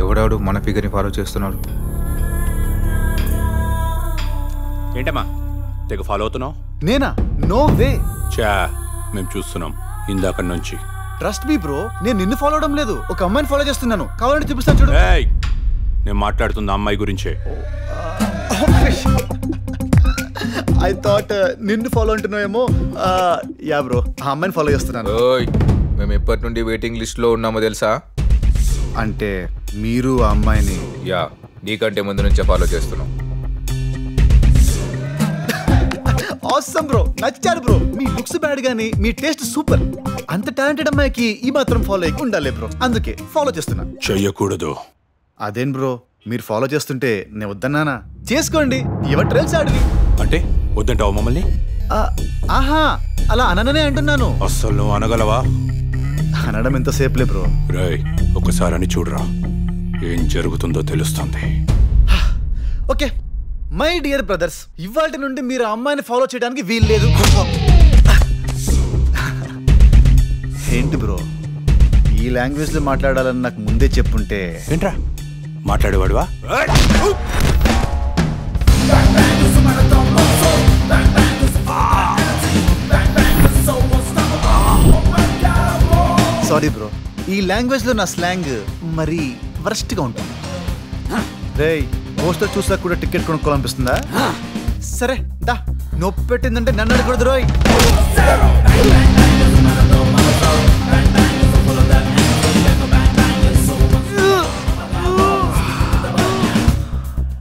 ఎవడాడు మన ఫిగర్ని ఫాలో చేస్తున్నాడు? ఏంటమ్మా తెగ ఫాలో అవుతున్నావు? నేనా? No way. చా మేము చూస్తున్నాం ఇందాక నుంచి. ట్రస్ట్ మీ బ్రో, నేను నిన్ను ఫాలో అవడం లేదు, ఒక అమ్మాయిని ఫాలో చేస్తున్నాను. కావాలంటే చూపిస్తాను చూడు. నేను మాట్లాడుతున్న అమ్మాయి గురించే. ఐ థాట్ నిన్ను ఫాలో అంటున్నావేమో. యా బ్రో, ఆ అమ్మాయిని ఫాలో చేస్తున్నాను. మేము ఎప్పటి నుండి వెయిటింగ్ లిస్ట్ లో ఉన్నామో తెలుసా? అంటే మీరు ఆ అమ్మాయిని? యా, నీకంటే ముందు నుంచే ఫాలో చేస్తున్నాం. ఆసమ్ బ్రో, నచ్చారు బ్రో. మీ లుక్స్ బ్యాడ్ గానీ మీ టేస్ట్ సూపర్. అంత టాలెంటెడ్ అమ్మాయికి ఈ మాత్రం ఫాలో అయ్యి ఉండాలి బ్రో, అందుకే ఫాలో చేస్తున్నా. చెయ్యకూడదు. అదేం బ్రో, మీరు ఫాలో చేస్తుంటే నేను వద్దన్నానా? చేసుకోండి, ఎవరి ట్రైల్స్ ఆడివి. అంటే వద్దంటావు మమ్మల్ని? ఆహా, అలా అననే అంటున్నాను. అస్సలు నువ్వు అనగలవా? అనడం ఎంతసేపులే బ్రో. రేయ్, ఒకసారి అని చూడరా, ఏం జరుగుతుందో తెలుస్తుంది. ఓకే మై డియర్ బ్రదర్స్, ఇవాళ నుండి మీరు ఆ అమ్మాయిని ఫాలో చేయడానికి వీలు లేదు. ఏంటి బ్రో, ఈ లాంగ్వేజ్ లో మాట్లాడాలని నాకు ముందే చెప్పుంటే. ఏంట్రా మాట్లాడేవాడువా? సారీ బ్రో, ఈ లాంగ్వేజ్ లో నా స్లాంగ్ మరి వరస్ట్ గా ఉంటుంది. రేయ్, పోస్టర్ చూసాక కూడా టికెట్ కొనుక్కోవాలనిపిస్తుందా? సరే దా, నొప్పి పెట్టిందంటే నన్ను అడగకూడదు రోయ్.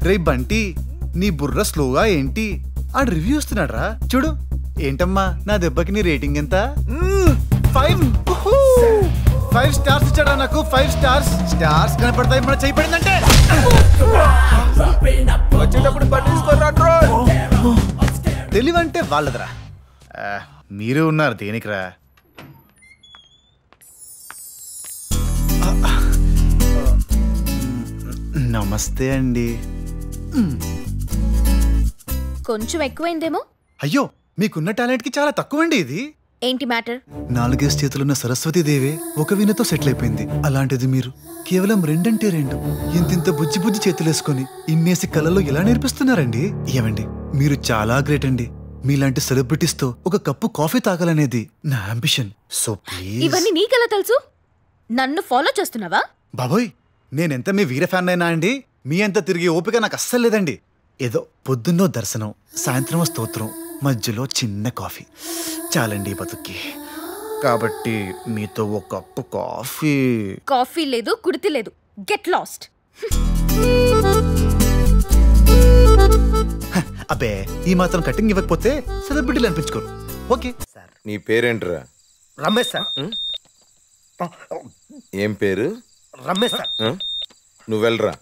రే బంటి, నీ బుర్ర స్లోగా ఏంటి? ఆడు రివ్యూ ఇస్తున్నాడు రా, చూడు. ఏంటమ్మా నా దెబ్బకి నీ రేటింగ్ ఎంత? 5 స్టార్స్ ఇచ్చాడా నాకు. 5 స్టార్స్. స్టార్స్ కనపడతాయి మన చేయి పడిందంటే. తెలివంటే వాళ్ళదరా, మీరు ఉన్నారు దేనికిరా? నమస్తే అండి. కొంచెం ఎక్కువైందేమో. అయ్యో, మీకున్న టాలెంట్ కి చాలా తక్కువండి ఇది. ఏంటి మ్యాటర్? 4 చేతులున్న సరస్వతీదేవి ఒక వీణతో సెటిల్ అయిపోయింది. అలాంటిది మీరు కేవలం 2 ఇంతింత బుజ్జి బుజ్జి చేతులేసుకొని ఇన్నేసి కళల్లో ఎలా నేర్పిస్తున్నారండి? ఏమండి, మీరు చాలా గ్రేట్ అండి. మీలాంటి సెలబ్రిటీస్ తో ఒక కప్పు కాఫీ తాగాలనేది నా అంబిషన్. So please. ఇవన్నీ నీకెలా తెలుసు? నన్ను ఫాలో చేస్తున్నావా? బాబోయ్, నేనెంత మీ వీర ఫ్యాన్ అయినా అండి, మీ అంత తిరిగి ఓపిక నాకు అస్సలు లేదండి. ఏదో పొద్దున్నో దర్శనం, సాయంత్రమో స్తోత్రం, మధ్యలో చిన్న కాఫీ చాలండి బతుక్కి. కాబట్టి మీతో ఒక కప్పు కాఫీ. కాఫీ లేదు, కుడితి లేదు. Get lost. అబ్బే, ఈ మాత్రం కటింగ్ ఇవ్వకపోతే సెలబ్రిటీలు అనిపించుకోరు. ఓకే. నీ పేరేంట్రా? రమేష్ సార్. ఏం పేరు? రమేష్ సార్. నువ్వు వెళ్ళరా.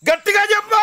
గట్టిగా చెప్పు.